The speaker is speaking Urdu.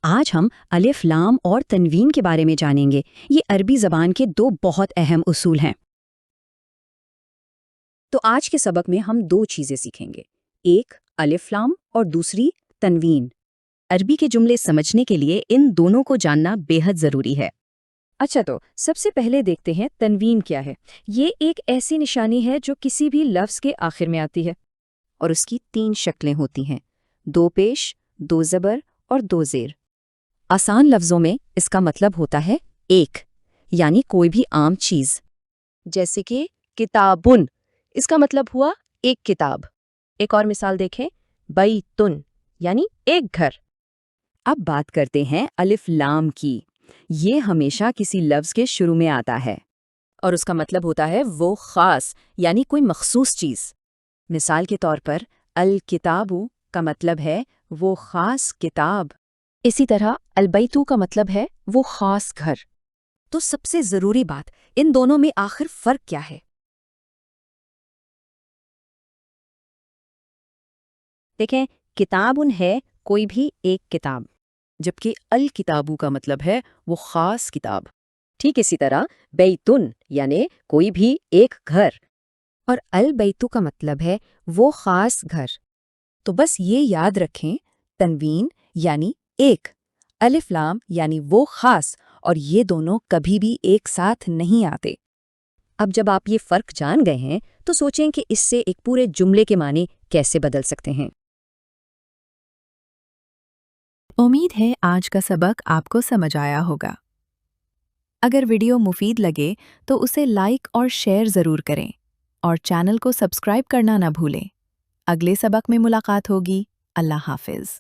آج ہم الف لام اور تنوین کے بارے میں جانیں گے۔ یہ عربی زبان کے دو بہت اہم اصول ہیں۔ تو آج کے سبق میں ہم دو چیزیں سیکھیں گے، ایک الف لام اور دوسری تنوین۔ عربی کے جملے سمجھنے کے لیے ان دونوں کو جاننا بے حد ضروری ہے۔ اچھا، تو سب سے پہلے دیکھتے ہیں تنوین کیا ہے۔ یہ ایک ایسی نشانی ہے جو کسی بھی لفظ کے آخر میں آتی ہے، اور اس کی 3 شکلیں ہوتی ہیں: 2 پیش، 2 زبر اور 2 زیر۔ آسان لفظوں میں اس کا مطلب ہوتا ہے ایک، یعنی کوئی بھی عام چیز، جیسے کہ کتابن، اس کا مطلب ہوا ایک کتاب۔ ایک اور مثال دیکھیں، بیتن، یعنی ایک گھر۔ اب بات کرتے ہیں الف لام کی۔ یہ ہمیشہ کسی لفظ کے شروع میں آتا ہے، اور اس کا مطلب ہوتا ہے وہ خاص، یعنی کوئی مخصوص چیز۔ مثال کے طور پر الکتابو کا مطلب ہے وہ خاص کتاب۔ اسی طرح البیتو کا مطلب ہے وہ خاص گھر۔ تو سب سے ضروری بات، ان دونوں میں آخر فرق کیا ہے؟ دیکھیں، کتابن ہے کوئی بھی ایک کتاب، جبکہ الکتابو کا مطلب ہے وہ خاص کتاب۔ ٹھیک اسی طرح بیتن یعنی کوئی بھی ایک گھر، اور البیتو کا مطلب ہے وہ خاص گھر۔ تو بس یہ یاد رکھیں، تنوین یعنی ایک، الف لام یعنی وہ خاص، اور یہ دونوں کبھی بھی ایک ساتھ نہیں آتے۔ اب جب آپ یہ فرق جان گئے ہیں تو سوچیں کہ اس سے ایک پورے جملے کے معنی کیسے بدل سکتے ہیں۔ امید ہے آج کا سبق آپ کو سمجھ آیا ہوگا۔ اگر ویڈیو مفید لگے تو اسے لائک اور شیئر ضرور کریں، اور چینل کو سبسکرائب کرنا نہ بھولیں۔ اگلے سبق میں ملاقات ہوگی۔ اللہ حافظ۔